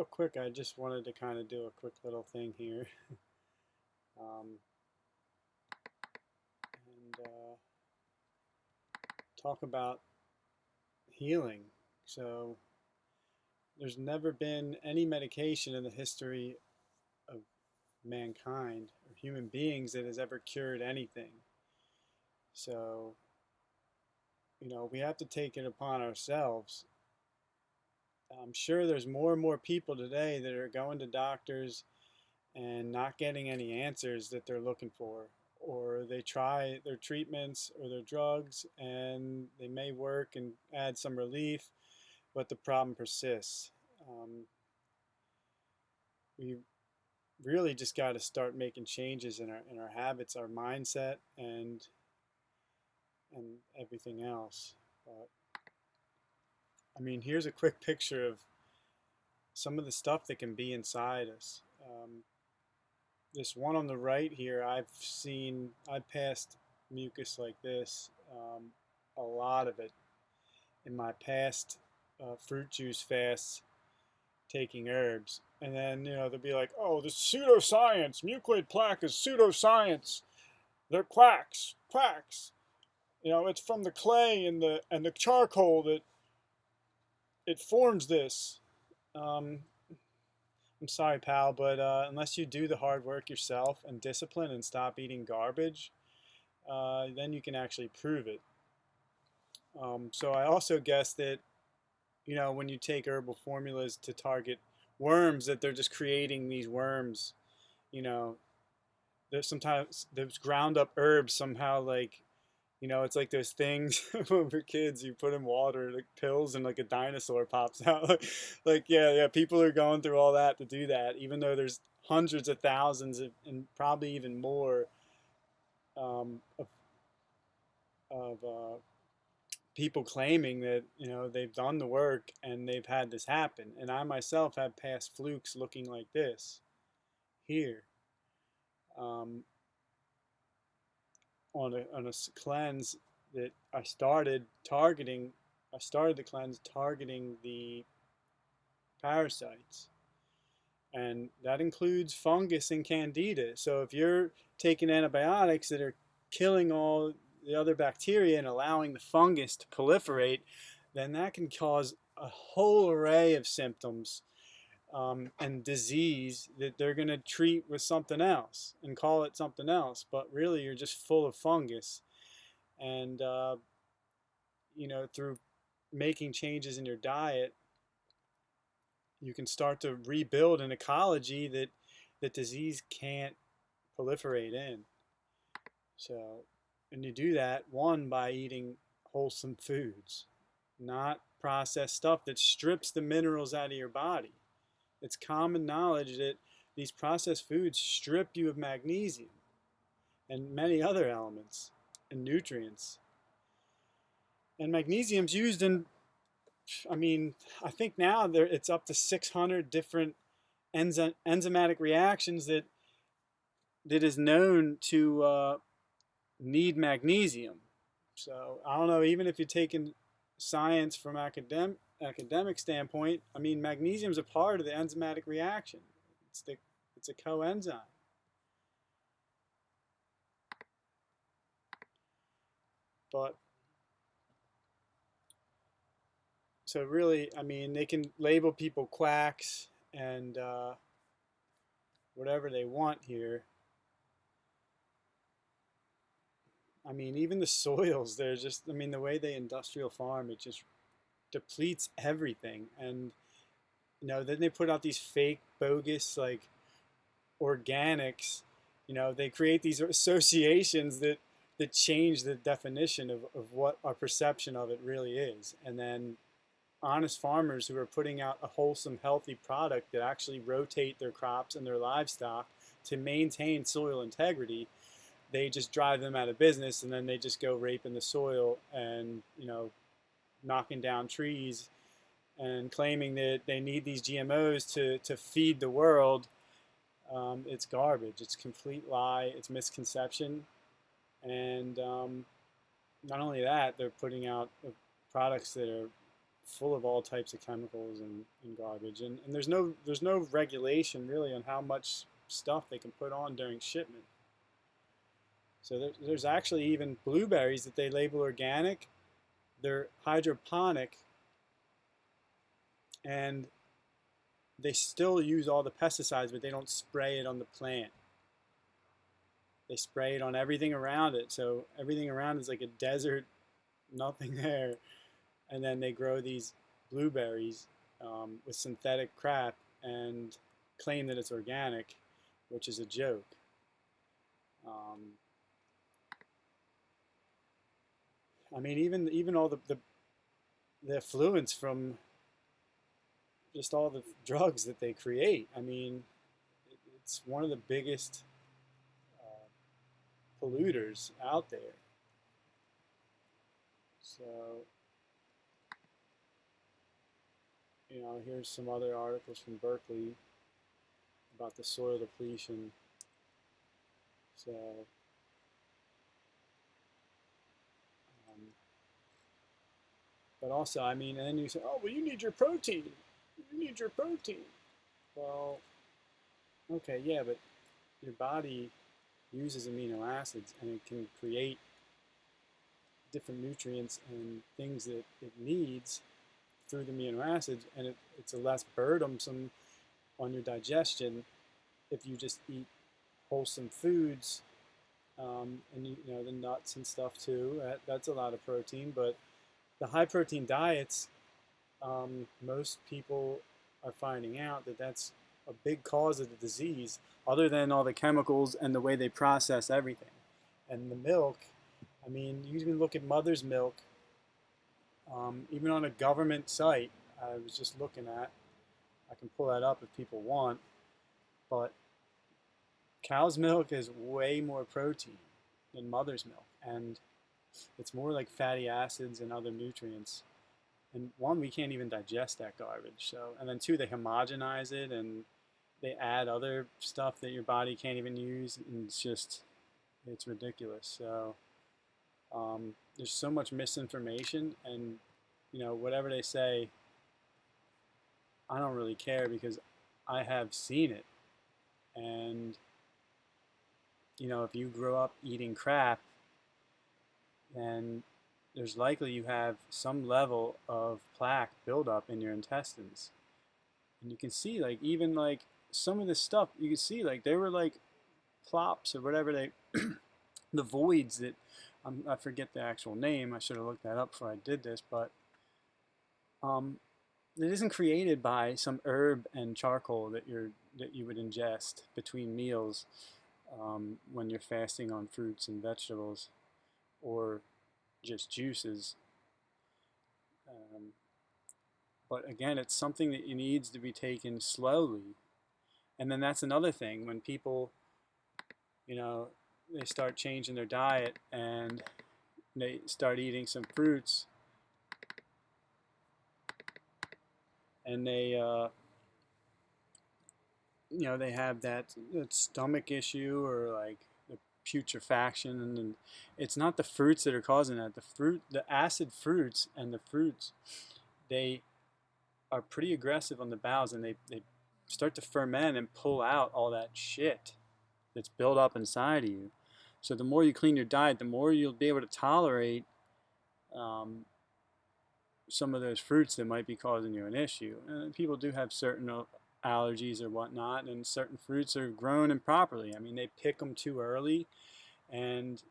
real quick, I just wanted to kind of do a quick little thing here. um, and talk about healing. So, there's never been any medication in the history of mankind or human beings that has ever cured anything. So, we have to take it upon ourselves. I'm sure there's more and more people today that are going to doctors and not getting any answers that they're looking for. Or they try their treatments or their drugs and they may work and add some relief, but the problem persists. We really just got to start making changes in our habits, our mindset, and everything else. But I mean, here's a quick picture of some of the stuff that can be inside us. This one on the right here, I've passed mucus like this, a lot of it in my past fruit juice fasts taking herbs. And then, they'll be like, oh, this pseudoscience, mucoid plaque is pseudoscience. They're quacks, quacks. It's from the clay and the charcoal that it forms this. I'm sorry, pal, but unless you do the hard work yourself and discipline and stop eating garbage, then you can actually prove it. So I also guess that, when you take herbal formulas to target worms, that they're just creating these worms. You know, there's sometimes those ground up herbs somehow it's like those things when we're kids, you put in water, like pills, and like a dinosaur pops out. Like, yeah, people are going through all that to do that, even though there's hundreds of thousands and probably even more of people claiming that, they've done the work and they've had this happen. And I myself have past flukes looking like this here. Um, on a cleanse that I started targeting. I started the cleanse targeting the parasites, and that includes fungus and candida. So if you're taking antibiotics that are killing all the other bacteria and allowing the fungus to proliferate, then that can cause a whole array of symptoms and disease that they're going to treat with something else and call it something else, but really you're just full of fungus. And through making changes in your diet, you can start to rebuild an ecology that disease can't proliferate in. So, and you do that, one, by eating wholesome foods, not processed stuff that strips the minerals out of your body. It's common knowledge that these processed foods strip you of magnesium and many other elements and nutrients. And magnesium's used in, I think now it's up to 600 different enzymatic reactions that is known to need magnesium. So I don't know, even if you're taking science from academic standpoint, magnesium is a part of the enzymatic reaction. It's a coenzyme. But so really, they can label people quacks and whatever they want here. Even the soils, they're just, the way they industrial farm, it just depletes everything. And, then they put out these fake, bogus, like, organics. They create these associations that change the definition of what our perception of it really is. And then honest farmers who are putting out a wholesome, healthy product that actually rotate their crops and their livestock to maintain soil integrity, they just drive them out of business, and then they just go raping the soil and, knocking down trees and claiming that they need these GMOs to feed the world. It's garbage. It's complete lie. It's misconception. And not only that, they're putting out products that are full of all types of chemicals and garbage, and there's no regulation really on how much stuff they can put on during shipment. So there's actually even blueberries that they label organic. They're hydroponic, and they still use all the pesticides, but they don't spray it on the plant. They spray it on everything around it. So everything around is like a desert, nothing there. And then they grow these blueberries with synthetic crap and claim that it's organic, which is a joke. Um, I mean, even all the effluents from just all the drugs that they create. I mean, it's one of the biggest uh, polluters out there. So, here's some other articles from Berkeley about the soil depletion. So, um, but also, I mean, and then you say, oh, well, you need your protein. You need your protein. Well, okay, yeah, but your body uses amino acids and it can create different nutrients and things that it needs through the amino acids, and it's a less burdensome on your digestion if you just eat wholesome foods, and the nuts and stuff too. That's a lot of protein, but the high protein diets, most people are finding out that that's a big cause of the disease, other than all the chemicals and the way they process everything. And the milk, I mean, you can look at mother's milk, even on a government site. I was just looking at, I can pull that up if people want, but cow's milk is way more protein than mother's milk, and it's more like fatty acids and other nutrients. And one, we can't even digest that garbage. So, and then two, they homogenize it and they add other stuff that your body can't even use, and it's ridiculous. So, there's so much misinformation, and whatever they say, I don't really care because I have seen it. And if you grow up eating crap, then there's likely you have some level of plaque buildup in your intestines. And you can see, like, even like some of this stuff, you can see like they were like plops or whatever the voids that, I forget the actual name. I should have looked that up before I did this, but it isn't created by some herb and charcoal that you would ingest between meals, when you're fasting on fruits and vegetables, or just juices. Um, but again, it's something that needs to be taken slowly. And then that's another thing, when people, they start changing their diet and they start eating some fruits, and they have that stomach issue, or like the putrefaction, and it's not the fruits that are causing that. The acid fruits and the fruits, they are pretty aggressive on the bowels, and they start to ferment and pull out all that shit that's built up inside of you. So the more you clean your diet, the more you'll be able to tolerate some of those fruits that might be causing you an issue. And people do have certain allergies or whatnot, and certain fruits are grown improperly. I mean, they pick them too early, and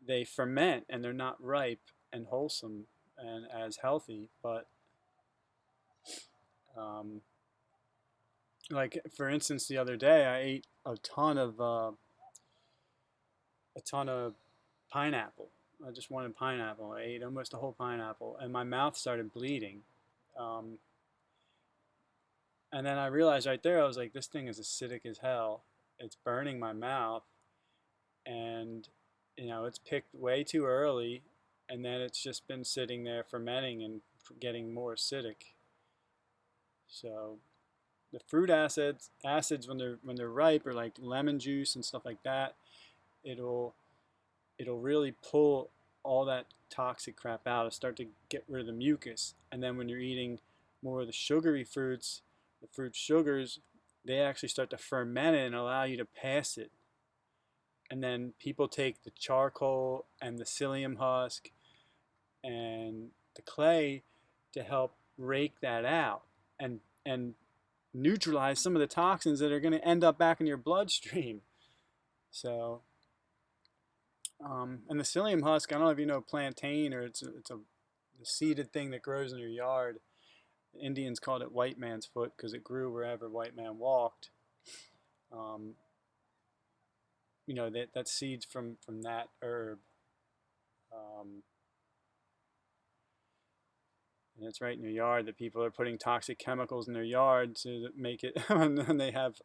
they ferment, and they're not ripe and wholesome and as healthy. But like, for instance, the other day I ate a ton of pineapple. I just wanted pineapple. I ate almost a whole pineapple, and my mouth started bleeding. Um, and then I realized right there, I was like, this thing is acidic as hell. It's burning my mouth, and it's picked way too early, and then it's just been sitting there fermenting and getting more acidic. So the fruit acids when they're ripe, or like lemon juice and stuff like that, it'll really pull all that toxic crap out. It'll start to get rid of the mucus. And then when you're eating more of the sugary fruits, the fruit sugars, they actually start to ferment it and allow you to pass it. And then people take the charcoal and the psyllium husk and the clay to help rake that out and neutralize some of the toxins that are going to end up back in your bloodstream. So, and the psyllium husk, I don't know if you know plantain, or it's a seeded thing that grows in your yard. The Indians called it white man's foot because it grew wherever white man walked. Um, that seeds from that herb. Um, and it's right in your yard that people are putting toxic chemicals in their yard to make it, and they have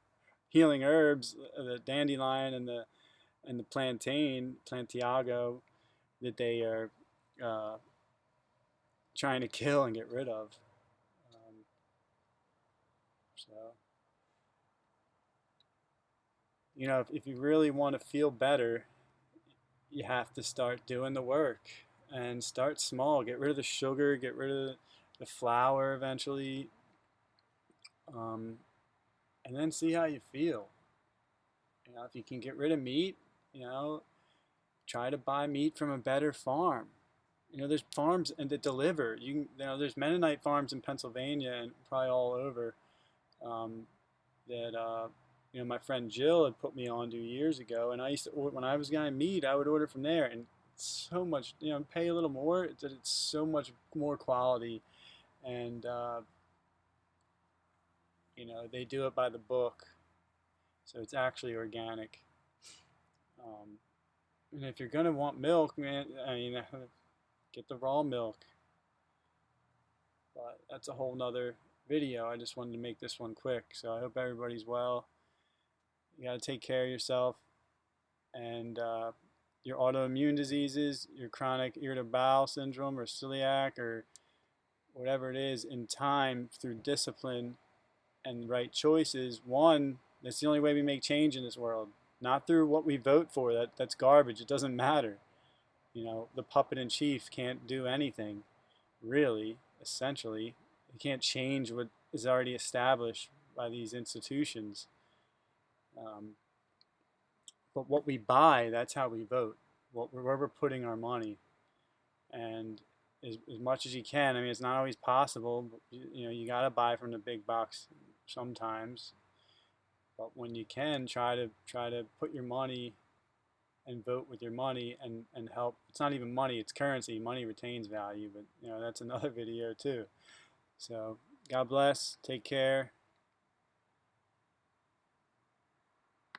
healing herbs, the dandelion and the plantiago, that they are trying to kill and get rid of. So, if you really want to feel better, you have to start doing the work and start small. Get rid of the sugar, get rid of the flour eventually, and then see how you feel. If you can get rid of meat, try to buy meat from a better farm. There's farms and that deliver. There's Mennonite farms in Pennsylvania and probably all over, that my friend Jill had put me on to years ago. And I used to, when I was buying meat, I would order from there, and it's so much, pay a little more. It's so much more quality, and they do it by the book, so it's actually organic. And if you're gonna want milk, man, get the raw milk. But that's a whole nother video. I just wanted to make this one quick. So I hope everybody's well. You gotta take care of yourself, and your autoimmune diseases, your chronic irritable bowel syndrome or celiac or whatever it is, in time through discipline and right choices. One, that's the only way we make change in this world. Not through what we vote for. That's garbage. It doesn't matter. The puppet in chief can't do anything, really, essentially. He can't change what is already established by these institutions. But what we buy, that's how we vote. Where we're putting our money. And as much as you can, it's not always possible. But, you got to buy from the big box sometimes. But when you can, try to put your money and vote with your money and help. It's not even money, it's currency. Money retains value, but that's another video too. So God bless, take care.